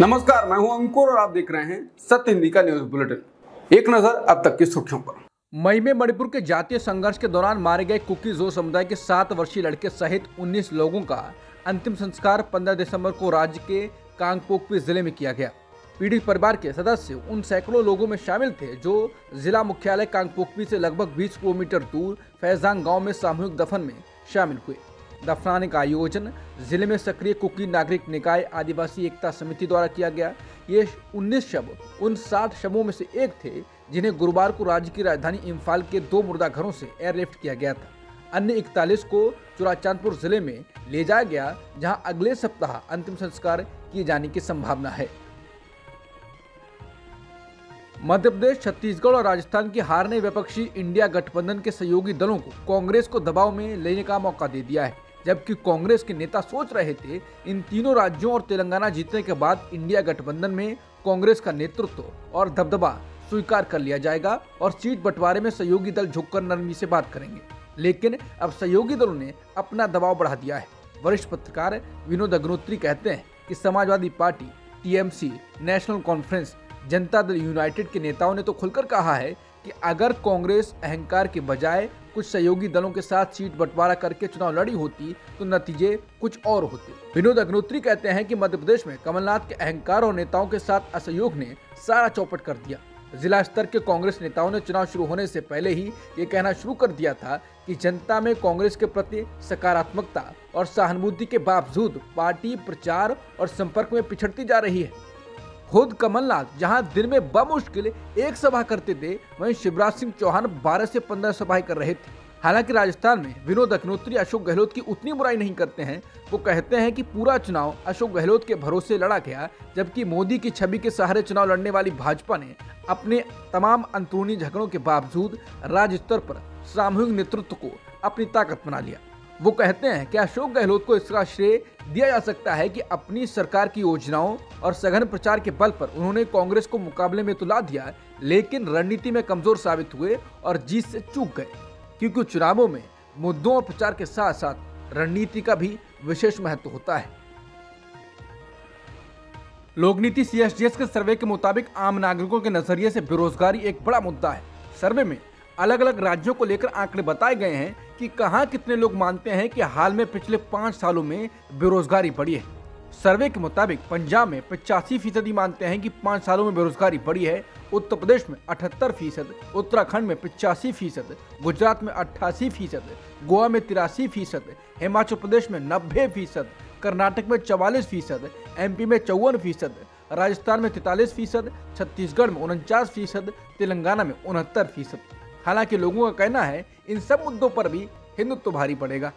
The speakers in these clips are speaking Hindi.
नमस्कार, मैं हूं अंकुर और आप देख रहे हैं सत्य हिंदी का न्यूज बुलेटिन। एक नजर अब तक की सुर्खियों पर। मई में मणिपुर के जातीय संघर्ष के दौरान मारे गए कुकी जो समुदाय के 7 वर्षीय लड़के सहित 19 लोगों का अंतिम संस्कार 15 दिसंबर को राज्य के कांगपोकपी जिले में किया गया। पीड़ित परिवार के सदस्य उन सैकड़ों लोगों में शामिल थे जो जिला मुख्यालय कांगपोकपी से लगभग 20 किलोमीटर दूर फैजांग गाँव में सामूहिक दफन में शामिल हुए। दफनाने का आयोजन जिले में सक्रिय कुकी नागरिक निकाय आदिवासी एकता समिति द्वारा किया गया। ये 19 शव उन 60 शवों में से एक थे जिन्हें गुरुवार को राज्य की राजधानी इम्फाल के 2 मुर्दा घरों से एयरलिफ्ट किया गया था। अन्य 41 को चुराचांदपुर जिले में ले जाया गया, जहां अगले सप्ताह अंतिम संस्कार किए जाने की संभावना है। मध्य प्रदेश, छत्तीसगढ़ और राजस्थान की हार ने विपक्षी इंडिया गठबंधन के सहयोगी दलों को कांग्रेस को दबाव में लेने का मौका दे दिया है। जबकि कांग्रेस के नेता सोच रहे थे इन तीनों राज्यों और तेलंगाना जीतने के बाद इंडिया गठबंधन में कांग्रेस का नेतृत्व और दबदबा स्वीकार कर लिया जाएगा और सीट बंटवारे में सहयोगी दल झुककर नरमी से बात करेंगे। लेकिन अब सहयोगी दलों ने अपना दबाव बढ़ा दिया है। वरिष्ठ पत्रकार विनोद अग्निहोत्री कहते हैं कि Samajwadi party, TMC, national conference, Janata Dal United के नेताओं ने तो खुलकर कहा है कि अगर कांग्रेस अहंकार के बजाय कुछ सहयोगी दलों के साथ सीट बंटवारा करके चुनाव लड़ी होती तो नतीजे कुछ और होते। विनोद अग्निहोत्री कहते हैं कि मध्य प्रदेश में कमलनाथ के अहंकार और नेताओं के साथ असहयोग ने सारा चौपट कर दिया। जिला स्तर के कांग्रेस नेताओं ने चुनाव शुरू होने से पहले ही ये कहना शुरू कर दिया था कि जनता में कांग्रेस के प्रति सकारात्मकता और सहानुभूति के बावजूद पार्टी प्रचार और संपर्क में पिछड़ती जा रही है। खुद कमलनाथ जहां दिन में बमुश्किल एक सभा करते थे, वहीं शिवराज सिंह चौहान 12 से 15 सभाएं कर रहे थे। हालांकि राजस्थान में विनोद अग्निहोत्री अशोक गहलोत की उतनी बुराई नहीं करते हैं। वो कहते हैं कि पूरा चुनाव अशोक गहलोत के भरोसे लड़ा गया, जबकि मोदी की छवि के सहारे चुनाव लड़ने वाली भाजपा ने अपने तमाम अंदरूनी झगड़ों के बावजूद राज्य स्तर पर सामूहिक नेतृत्व को अपनी ताकत बना लिया। वो कहते हैं कि अशोक गहलोत को इसका श्रेय दिया जा सकता है कि अपनी सरकार की योजनाओं और सघन प्रचार के बल पर उन्होंने कांग्रेस को मुकाबले में तो ला दिया, लेकिन रणनीति में कमजोर साबित हुए और जीत से चूक गए, क्योंकि चुनावों में मुद्दों और प्रचार के साथ साथ रणनीति का भी विशेष महत्व होता है। लोकनीति CSDS के सर्वे के मुताबिक आम नागरिकों के नजरिए से बेरोजगारी एक बड़ा मुद्दा है। सर्वे में अलग अलग राज्योयों को लेकर आंकड़े बताए गए हैं कि कहां कितने लोग मानते हैं कि हाल में पिछले 5 सालों में बेरोजगारी बढ़ी है। सर्वे के मुताबिक पंजाब में 85% मानते हैं कि 5 सालों में बेरोजगारी बढ़ी है, उत्तर प्रदेश में 78%, उत्तराखंड में 85%, गुजरात में 88%, गोवा में 83%, हिमाचल प्रदेश में 90%, कर्नाटक में 44%, MP में 54%, राजस्थान में 43%, छत्तीसगढ़ में 49%, तेलंगाना में 69%। हालांकि लोगों का कहना है इन सब मुद्दों पर भी हिंदुत्व भारी पड़ेगा।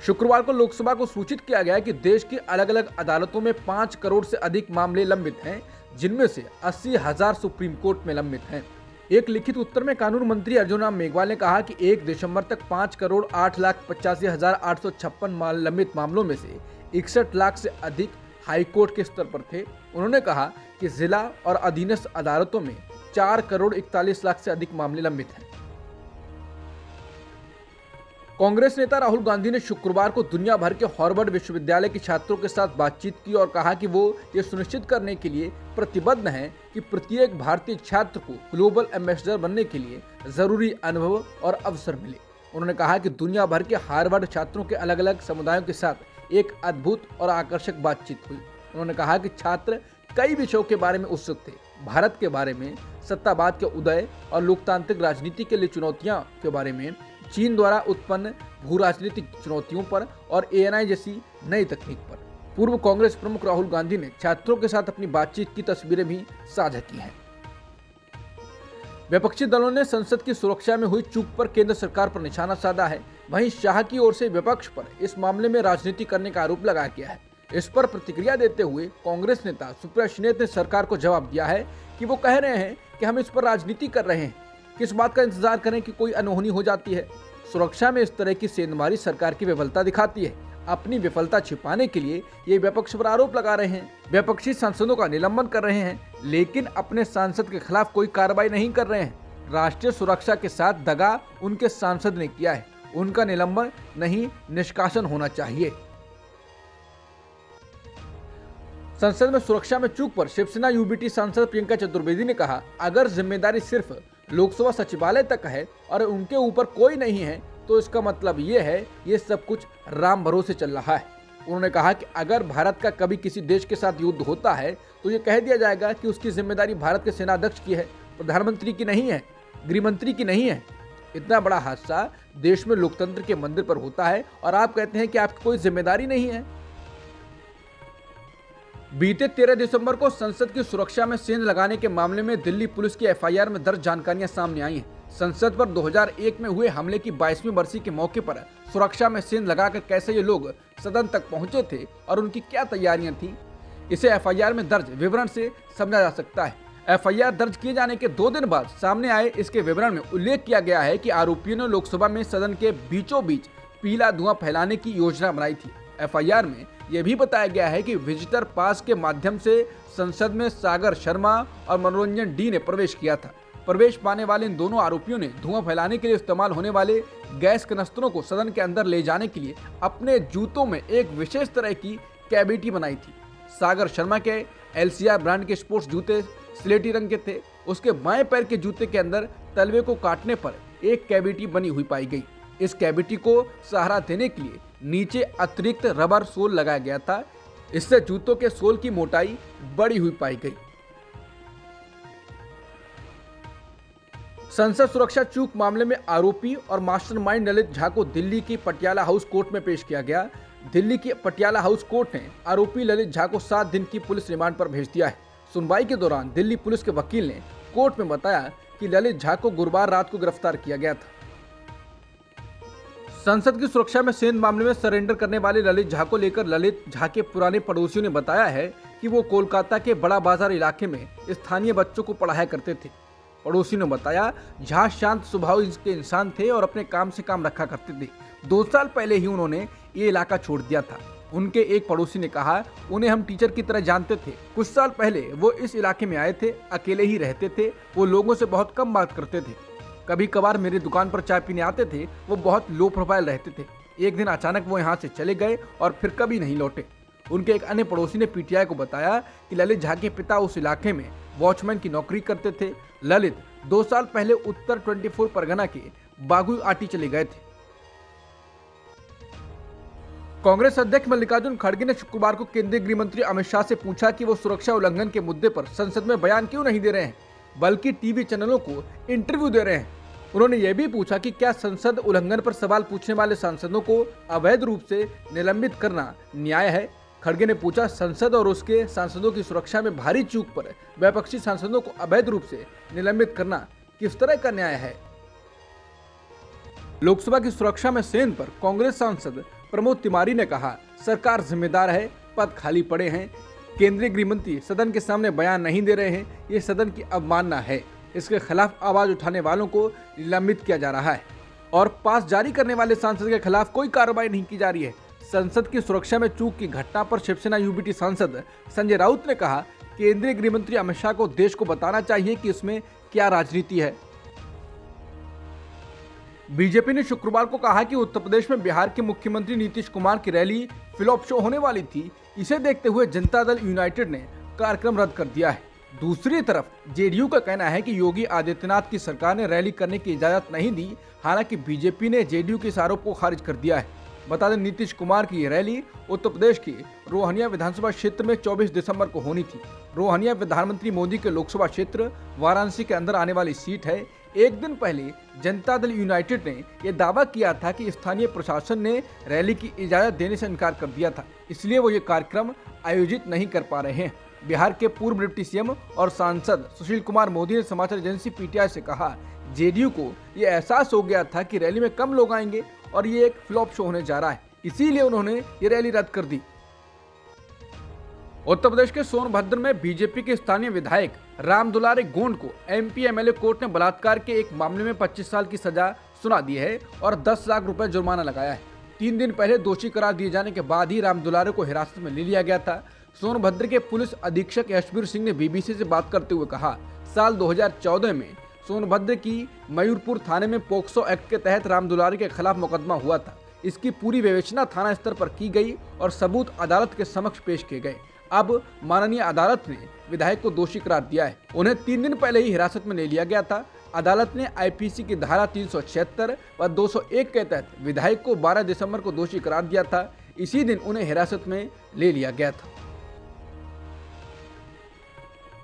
शुक्रवार को लोकसभा को सूचित किया गया कि देश की अलग अलग अदालतों में 5 करोड़ से अधिक मामले लंबित हैं, जिनमें से 80,000 सुप्रीम कोर्ट में लंबित हैं। एक लिखित उत्तर में कानून मंत्री अर्जुन राम मेघवाल ने कहा कि 1 दिसंबर तक 5 करोड़ 8,85,856 लंबित मामलों में से 61 लाख से अधिक हाईकोर्ट के स्तर पर थे। उन्होंने कहा कि जिला और अधीनस्थ अदालतों में 4 करोड़ 41 लाख से अधिक मामले लंबित हैं। कांग्रेस नेता राहुल गांधी ने शुक्रवार को दुनिया भर के हार्वर्ड विश्वविद्यालय के छात्रों के साथ बातचीत की और कहा कि वो ये सुनिश्चित करने के लिए प्रतिबद्ध हैं कि प्रत्येक भारतीय छात्र को ग्लोबल एम्बेसडर बनने के लिए जरूरी अनुभव और अवसर मिले। उन्होंने कहा कि दुनिया भर के हार्वर्ड छात्रों के अलग अलग समुदायों के साथ एक अद्भुत और आकर्षक बातचीत हुई। उन्होंने कहा कि छात्र कई विषयों के बारे में उत्सुक थे, भारत के बारे में, सत्तावाद के उदय और लोकतांत्रिक राजनीति के लिए चुनौतियां के बारे में, चीन द्वारा उत्पन्न भू राजनीतिक चुनौतियों पर और ANI जैसी नई तकनीक पर। पूर्व कांग्रेस प्रमुख राहुल गांधी ने छात्रों के साथ अपनी बातचीत की तस्वीरें भी साझा की हैं। विपक्षी दलों ने संसद की सुरक्षा में हुई चूक पर केंद्र सरकार पर निशाना साधा है। वहीं शाह की ओर से विपक्ष पर इस मामले में राजनीति करने का आरोप लगाया गया है। इस पर प्रतिक्रिया देते हुए कांग्रेस नेता सुप्रिया श्रीनेत ने सरकार को जवाब दिया है कि वो कह रहे हैं कि हम इस पर राजनीति कर रहे हैं, किस बात का इंतजार करें कि कोई अनहोनी हो जाती है। सुरक्षा में इस तरह की सेंधमारी सरकार की विफलता दिखाती है। अपनी विफलता छिपाने के लिए ये विपक्ष पर आरोप लगा रहे हैं, विपक्षी सांसदों का निलंबन कर रहे हैं, लेकिन अपने सांसद के खिलाफ कोई कार्रवाई नहीं कर रहे हैं। राष्ट्रीय सुरक्षा के साथ दगा उनके सांसद ने किया है, उनका निलंबन नहीं निष्कासन होना चाहिए। संसद में सुरक्षा में चूक पर शिवसेना यूबीटी सांसद प्रियंका चतुर्वेदी ने कहा, अगर जिम्मेदारी सिर्फ लोकसभा सचिवालय तक है और उनके ऊपर कोई नहीं है तो इसका मतलब ये है ये सब कुछ राम भरोसे चल रहा है। उन्होंने कहा कि अगर भारत का कभी किसी देश के साथ युद्ध होता है तो ये कह दिया जाएगा कि उसकी जिम्मेदारी भारत के सेनाध्यक्ष की है, प्रधानमंत्री की नहीं है, गृहमंत्री की नहीं है। इतना बड़ा हादसा देश में लोकतंत्र के मंदिर पर होता है और आप कहते हैं कि आपकी कोई जिम्मेदारी नहीं है। बीते 13 दिसंबर को संसद की सुरक्षा में सेंध लगाने के मामले में दिल्ली पुलिस की एफआईआर में दर्ज जानकारियां सामने आई हैं। संसद पर 2001 में हुए हमले की 22वीं बरसी के मौके पर सुरक्षा में सेंध लगाकर कैसे ये लोग सदन तक पहुंचे थे और उनकी क्या तैयारियां थी, इसे एफआईआर में दर्ज विवरण से समझा जा सकता है। एफआईआर दर्ज किए जाने के 2 दिन बाद सामने आए इसके विवरण में उल्लेख किया गया है कि आरोपियों ने लोकसभा में सदन के बीचों बीच पीला धुआं फैलाने की योजना बनाई थी। एफआईआर में यह भी बताया गया है कि विजिटर पास के माध्यम से संसद में सागर शर्मा और मनोरंजन डी ने प्रवेश किया था। प्रवेश पाने वाले इन दोनों आरोपियों ने धुआं फैलाने के लिए इस्तेमाल होने वाले गैस कनस्तरों को सदन के अंदर ले जाने के लिए अपने जूतों में एक विशेष तरह की कैविटी बनाई थी। सागर शर्मा के एलसीआर ब्रांड के स्पोर्ट्स जूते स्लेटी रंग के थे। उसके बाएं पैर के जूते के अंदर तलवे को काटने पर एक कैविटी बनी हुई पाई गई। इस कैविटी को सहारा देने के लिए नीचे अतिरिक्त रबर सोल लगाया गया था। इससे जूतों के सोल की मोटाई बढ़ी हुई पाई गई। संसद सुरक्षा चूक मामले में आरोपी और मास्टरमाइंड ललित झा को दिल्ली की पटियाला हाउस कोर्ट में पेश किया गया। दिल्ली की पटियाला हाउस कोर्ट ने आरोपी ललित झा को 7 दिन की पुलिस रिमांड पर भेज दिया है। सुनवाई के दौरान दिल्ली पुलिस के वकील ने कोर्ट में बताया कि ललित झा को गुरुवार रात को गिरफ्तार किया गया था। संसद की सुरक्षा में सेंध मामले में सरेंडर करने वाले ललित झा को लेकर ललित झा के पुराने पड़ोसियों ने बताया है कि वो कोलकाता के बड़ा बाजार इलाके में स्थानीय बच्चों को पढ़ाया करते थे। पड़ोसी ने बताया, झा शांत स्वभाव के इंसान थे और अपने काम से काम रखा करते थे। 2 साल पहले ही उन्होंने ये इलाका छोड़ दिया था। उनके एक पड़ोसी ने कहा, उन्हें हम टीचर की तरह जानते थे। कुछ साल पहले वो इस इलाके में आए थे, अकेले ही रहते थे। वो लोगों से बहुत कम बात करते थे। कभी कभार मेरी दुकान पर चाय पीने आते थे। वो बहुत लो प्रोफाइल रहते थे। एक दिन अचानक वो यहाँ से चले गए और फिर कभी नहीं लौटे। उनके एक अन्य पड़ोसी ने पीटीआई को बताया कि ललित झा के पिता उस इलाके में वॉचमैन की नौकरी करते थे। ललित 2 साल पहले उत्तर 24 परगना के बागुई आटी चले गए थे। कांग्रेस अध्यक्ष मल्लिकार्जुन खड़गे ने शुक्रवार को केंद्रीय गृह मंत्री अमित शाह से पूछा कि वो सुरक्षा उल्लंघन के मुद्दे पर संसद में बयान क्यों नहीं दे रहे हैं, बल्कि टीवी चैनलों को इंटरव्यू दे रहे हैं। उन्होंने ये भी पूछा कि क्या संसद उल्लंघन पर सवाल पूछने वाले सांसदों को अवैध रूप से निलंबित करना न्याय है। खड़गे ने पूछा, संसद और उसके सांसदों की सुरक्षा में भारी चूक पर विपक्षी सांसदों को अवैध रूप से निलंबित करना किस तरह का न्याय है। लोकसभा की सुरक्षा में सेंध पर कांग्रेस सांसद प्रमोद तिवारी ने कहा, सरकार जिम्मेदार है, पद खाली पड़े हैं। केंद्रीय गृह मंत्री सदन के सामने बयान नहीं दे रहे हैं, ये सदन की अवमानना है। इसके खिलाफ आवाज उठाने वालों को निलंबित किया जा रहा है और पास जारी करने वाले सांसद के खिलाफ कोई कार्रवाई नहीं की जा रही है। संसद की सुरक्षा में चूक की घटना पर शिवसेना यूबीटी सांसद संजय राउत ने कहा, केंद्रीय गृह मंत्री अमित शाह को देश को बताना चाहिए कि इसमें क्या राजनीति है। बीजेपी ने शुक्रवार को कहा कि उत्तर प्रदेश में बिहार के मुख्यमंत्री नीतीश कुमार की रैली फ्लॉप शो होने वाली थी। इसे देखते हुए जनता दल यूनाइटेड ने कार्यक्रम रद्द कर दिया है। दूसरी तरफ जेडीयू का कहना है कि योगी आदित्यनाथ की सरकार ने रैली करने की इजाजत नहीं दी। हालांकि बीजेपी ने जेडीयू के इस आरोप को खारिज कर दिया है। बता दें, नीतीश कुमार की ये रैली उत्तर प्रदेश के रोहनिया विधानसभा क्षेत्र में 24 दिसंबर को होनी थी। रोहनिया प्रधानमंत्री मोदी के लोकसभा क्षेत्र वाराणसी के अंदर आने वाली सीट है। एक दिन पहले जनता दल यूनाइटेड ने यह दावा किया था कि स्थानीय प्रशासन ने रैली की इजाजत देने से इनकार कर दिया था, इसलिए वो ये कार्यक्रम आयोजित नहीं कर पा रहे हैं। बिहार के पूर्व डिप्टी सीएम और सांसद सुशील कुमार मोदी ने समाचार एजेंसी पीटीआई से कहा, जेडीयू को ये एहसास हो गया था कि रैली में कम लोग आएंगे और ये एक फ्लॉप शो होने जा रहा है, इसीलिए उन्होंने ये रैली रद्द कर दी। उत्तर प्रदेश के सोनभद्र में बीजेपी के स्थानीय विधायक रामदुलारे गोंड को एमपी एमएलए कोर्ट ने बलात्कार के एक मामले में 25 साल की सजा सुना दी है और 10 लाख रुपए जुर्माना लगाया है। 3 दिन पहले दोषी करार दिए जाने के बाद ही रामदुलारे को हिरासत में ले लिया गया था। सोनभद्र के पुलिस अधीक्षक यशवीर सिंह ने बीबीसी से बात करते हुए कहा, साल 2014 में सोनभद्र की मयूरपुर थाने में पोक्सो एक्ट के तहत रामदुलारे के खिलाफ मुकदमा हुआ था। इसकी पूरी विवेचना थाना स्तर पर की गई और सबूत अदालत के समक्ष पेश किए गए। अब माननीय अदालत ने विधायक को दोषी करार दिया है। उन्हें 3 दिन पहले ही हिरासत में ले लिया गया था। अदालत ने आईपीसी की धारा 376 व 201 के तहत विधायक को 12 दिसंबर को दोषी करार दिया था। इसी दिन उन्हें हिरासत में ले लिया गया था।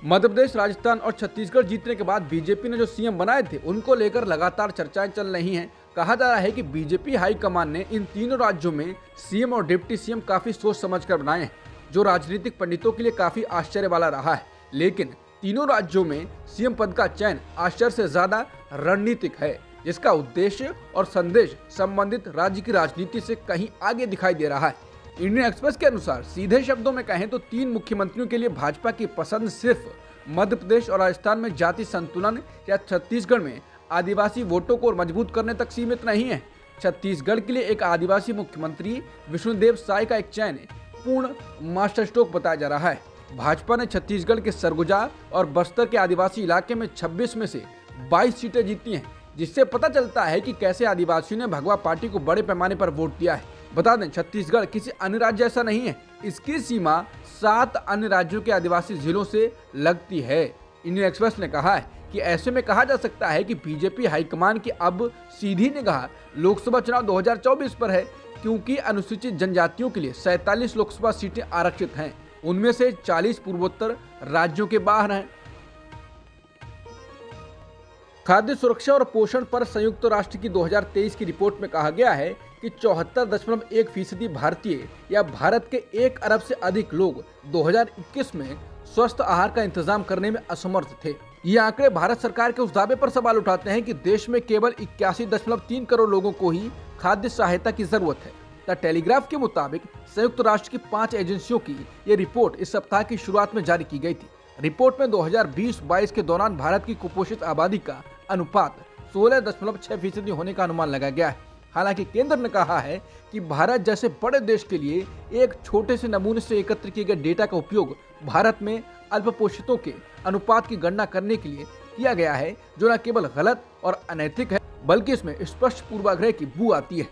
मध्य प्रदेश, राजस्थान और छत्तीसगढ़ जीतने के बाद बीजेपी ने जो सीएम बनाए थे उनको लेकर लगातार चर्चाएं चल रही हैं। कहा जा रहा है कि बीजेपी हाईकमान ने इन तीनों राज्यों में सीएम और डिप्टी सीएम काफी सोच समझकर बनाए हैं, जो राजनीतिक पंडितों के लिए काफी आश्चर्य वाला रहा है। लेकिन तीनों राज्यों में सीएम पद का चयन आश्चर्य से ज्यादा रणनीतिक है, जिसका उद्देश्य और संदेश संबंधित राज्य की राजनीति से कहीं आगे दिखाई दे रहा है। इंडियन एक्सप्रेस के अनुसार सीधे शब्दों में कहें तो 3 मुख्यमंत्रियों के लिए भाजपा की पसंद सिर्फ मध्य प्रदेश और राजस्थान में जाति संतुलन या छत्तीसगढ़ में आदिवासी वोटों को मजबूत करने तक सीमित नहीं है। छत्तीसगढ़ के लिए एक आदिवासी मुख्यमंत्री विष्णुदेव साय का एक चयन पूर्ण मास्टर स्ट्रोक बताया जा रहा है। भाजपा ने छत्तीसगढ़ के सरगुजा और बस्तर के आदिवासी इलाके में 26 में से 22 सीटें जीती हैं, जिससे पता चलता है कि कैसे आदिवासियों ने भगवा पार्टी को बड़े पैमाने पर वोट दिया है। बता दें, छत्तीसगढ़ किसी अन्य राज्य जैसा नहीं है। इसकी सीमा 7 अन्य राज्यों के आदिवासी जिलों से लगती है। इंडियन एक्सप्रेस ने कहा है कि ऐसे में कहा जा सकता है कि बीजेपी हाईकमान की अब सीधी निगाह लोकसभा चुनाव 2024 पर है, क्योंकि अनुसूचित जनजातियों के लिए 47 लोकसभा सीटें आरक्षित हैं। उनमें से 40 पूर्वोत्तर राज्यों के बाहर हैं। खाद्य सुरक्षा और पोषण पर संयुक्त राष्ट्र की 2023 की रिपोर्ट में कहा गया है कि 74.1% भारतीय या भारत के 1 अरब से अधिक लोग 2021 में स्वस्थ आहार का इंतजाम करने में असमर्थ थे। ये आंकड़े भारत सरकार के उस दावे पर सवाल उठाते हैं कि देश में केवल 81.3 करोड़ लोगों को ही खाद्य सहायता की जरूरत है। द टेलीग्राफ के मुताबिक संयुक्त राष्ट्र की 5 एजेंसियों की ये रिपोर्ट इस सप्ताह की शुरुआत में जारी की गई थी। रिपोर्ट में 2020-22 के दौरान भारत की कुपोषित आबादी का अनुपात 16.6% होने का अनुमान लगाया गया है। हालांकि केंद्र ने कहा है कि भारत जैसे बड़े देश के लिए एक छोटे से नमूने से एकत्र किए गए डेटा का उपयोग भारत में अल्पपोषितों के अनुपात की गणना करने के लिए किया गया है, जो न केवल गलत और अनैतिक है, बल्कि इसमें स्पष्ट पूर्वाग्रह की बू आती है।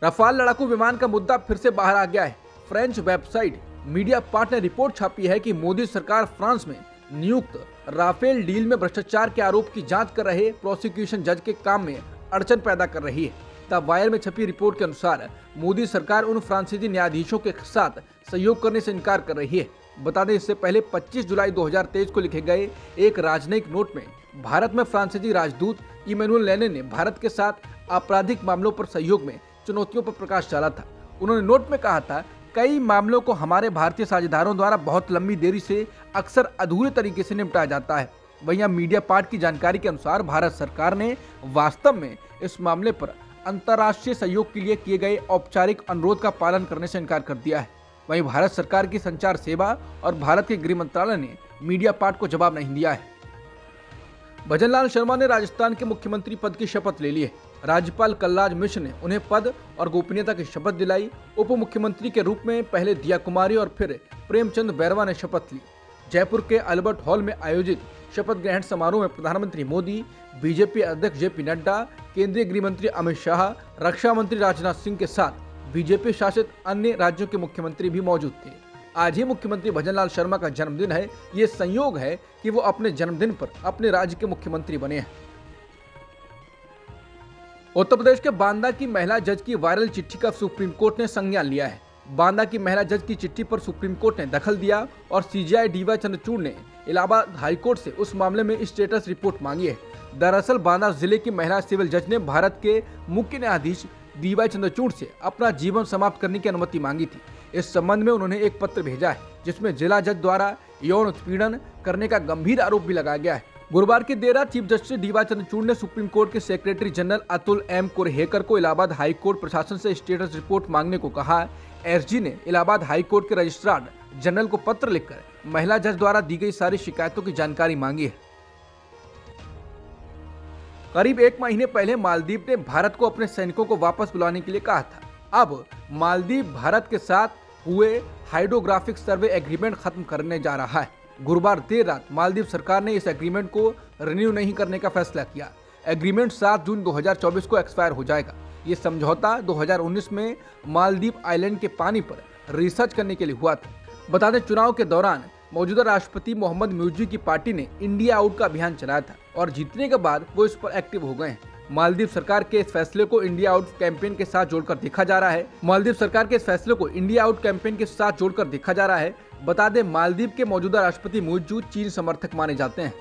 रफाल लड़ाकू विमान का मुद्दा फिर से बाहर आ गया है। फ्रेंच वेबसाइट मीडिया पार्ट ने रिपोर्ट छापी है कि मोदी सरकार फ्रांस में नियुक्त राफेल डील में भ्रष्टाचार के आरोप की जांच कर रहे प्रोसिक्यूशन जज के काम में अड़चन पैदा कर रही है। द वायर में छपी रिपोर्ट के अनुसार मोदी सरकार उन फ्रांसीसी न्यायाधीशों के साथ सहयोग करने से इनकार कर रही है। बता दें, इससे पहले 25 जुलाई 2023 को लिखे गए एक राजनयिक नोट में भारत में फ्रांसीसी राजदूत इमैनुअल लेने ने भारत के साथ आपराधिक मामलों पर सहयोग में चुनौतियों पर प्रकाश डाला था। उन्होंने नोट में कहा था, कई मामलों को हमारे भारतीय साझेदारों द्वारा बहुत लंबी देरी से अक्सर अधूरे तरीके से निपटाया जाता है। वहीं मीडिया पार्ट की जानकारी के अनुसार भारत सरकार ने वास्तव में इस मामले पर अंतर्राष्ट्रीय सहयोग के लिए किए गए औपचारिक अनुरोध का पालन करने से इनकार कर दिया है। वहीं भारत सरकार की संचार सेवा और भारत के गृह मंत्रालय ने मीडिया पार्ट को जवाब नहीं दिया है। भजनलाल शर्मा ने राजस्थान के मुख्यमंत्री पद की शपथ ले ली है। राज्यपाल कलराज मिश्र ने उन्हें पद और गोपनीयता की शपथ दिलाई। उप मुख्यमंत्री के रूप में पहले दिया कुमारी और फिर प्रेमचंद बैरवा ने शपथ ली। जयपुर के अल्बर्ट हॉल में आयोजित शपथ ग्रहण समारोह में प्रधानमंत्री मोदी, बीजेपी अध्यक्ष जेपी नड्डा, केंद्रीय गृह मंत्री अमित शाह, रक्षा मंत्री राजनाथ सिंह के साथ बीजेपी शासित अन्य राज्यों के मुख्यमंत्री भी मौजूद थे। आज ही मुख्यमंत्री भजनलाल शर्मा का जन्मदिन है। ये संयोग है कि वो अपने जन्मदिन पर अपने राज्य के मुख्यमंत्री बने हैं। उत्तर प्रदेश के बांदा की महिला जज की वायरल चिट्ठी का सुप्रीम कोर्ट ने संज्ञान लिया है। बांदा की महिला जज की चिट्ठी पर सुप्रीम कोर्ट ने दखल दिया और सीजेआई डीवाई चंद्रचूड़ ने इलाहाबाद हाईकोर्ट से उस मामले में स्टेटस रिपोर्ट मांगी है। दरअसल बांदा जिले की महिला सिविल जज ने भारत के मुख्य न्यायाधीश डीवाई चंद्रचूड़ से अपना जीवन समाप्त करने की अनुमति मांगी थी। इस संबंध में उन्होंने एक पत्र भेजा है, जिसमें जिला जज द्वारा यौन उत्पीड़न करने का गंभीर आरोप भी लगाया गया है। गुरुवार की देर रात चीफ जस्टिस डीवाई चंद्रचूड़ ने सुप्रीम कोर्ट के सेक्रेटरी जनरल अतुल एम कुरहेकर को इलाहाबाद हाई कोर्ट प्रशासन से स्टेटस रिपोर्ट मांगने को कहा। एसजी ने इलाहाबाद हाई कोर्ट के रजिस्ट्रार जनरल को पत्र लिखकर महिला जज द्वारा दी गई सारी शिकायतों की जानकारी मांगी है। करीब 1 महीने पहले मालदीव ने भारत को अपने सैनिकों को वापस बुलाने के लिए कहा था। अब मालदीव भारत के साथ हुए हाइड्रोग्राफिक सर्वे एग्रीमेंट खत्म करने जा रहा है। गुरुवार देर रात मालदीव सरकार ने इस एग्रीमेंट को रिन्यू नहीं करने का फैसला किया। एग्रीमेंट 7 जून 2024 को एक्सपायर हो जाएगा। ये समझौता 2019 में मालदीव आइलैंड के पानी पर रिसर्च करने के लिए हुआ था। बता दें, चुनाव के दौरान मौजूदा राष्ट्रपति मोहम्मद मुर्सी की पार्टी ने इंडिया आउट का अभियान चलाया था और जीतने के बाद वो इस पर एक्टिव हो गए हैं। मालदीव सरकार के इस फैसले को इंडिया आउट कैंपेन के साथ जोड़कर देखा जा रहा है। बता दें, मालदीव के मौजूदा राष्ट्रपति मुर्सी चीन समर्थक माने जाते हैं।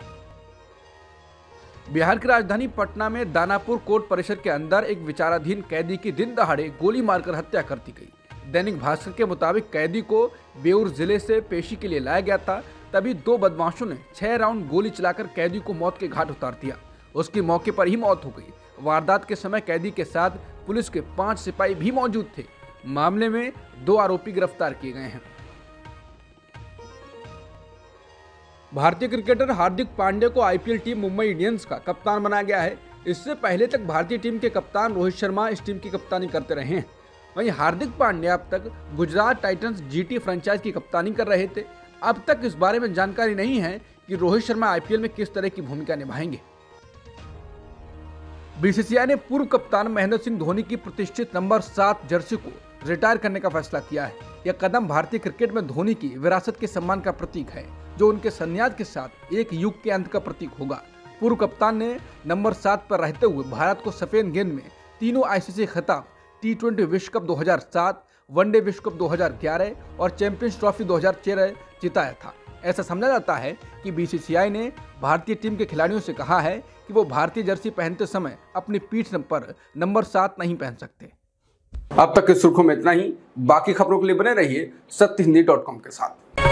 बिहार की राजधानी पटना में दानापुर कोर्ट परिसर के अंदर एक विचाराधीन कैदी की दिन दहाड़े गोली मारकर हत्या कर दी गई। दैनिक भास्कर के मुताबिक कैदी को बेउर जिले से पेशी के लिए लाया गया था। तभी दो बदमाशों ने 6 राउंड गोली चलाकर कैदी को मौत के घाट उतार दिया। उसकी मौके पर ही मौत हो गई। वारदात के समय कैदी के साथ पुलिस के 5 सिपाही भी मौजूद थे। मामले में 2 आरोपी गिरफ्तार किए गए हैं। भारतीय क्रिकेटर हार्दिक पांड्या को आईपीएल टीम मुंबई इंडियंस का कप्तान बनाया गया है। इससे पहले तक भारतीय टीम के कप्तान रोहित शर्मा इस टीम की कप्तानी करते रहे हैं। वहीं हार्दिक पांड्या अब तक गुजरात टाइटंस जीटी फ्रेंचाइज की कप्तानी कर रहे थे। अब तक इस बारे में जानकारी नहीं है कि रोहित शर्मा आईपीएल में किस तरह की भूमिका निभाएंगे। बीसीसीआई ने पूर्व कप्तान महेंद्र सिंह धोनी की प्रतिष्ठित नंबर 7 जर्सी को रिटायर करने का फैसला किया है। यह कदम भारतीय क्रिकेट में धोनी की विरासत के सम्मान का प्रतीक है, जो उनके संन्यास के साथ एक युग के अंत का प्रतीक होगा। पूर्व कप्तान ने नंबर 7 पर रहते हुए भारत को सफेद गेंद में तीनों आईसीसी खिताब, T20 विश्व कप 2007, वनडे विश्व कप 2011 और चैंपियंस ट्रॉफी 2013 जिताया था। ऐसा समझा जाता है कि बीसीसीआई ने भारतीय टीम के खिलाड़ियों से कहा है कि वो भारतीय जर्सी पहनते समय अपनी पीठ पर नंबर 7 नहीं पहन सकते। अब तक की सुर्खियों में इतना ही। बाकी खबरों के लिए बने रहिए सत्यहिंदी.com के साथ।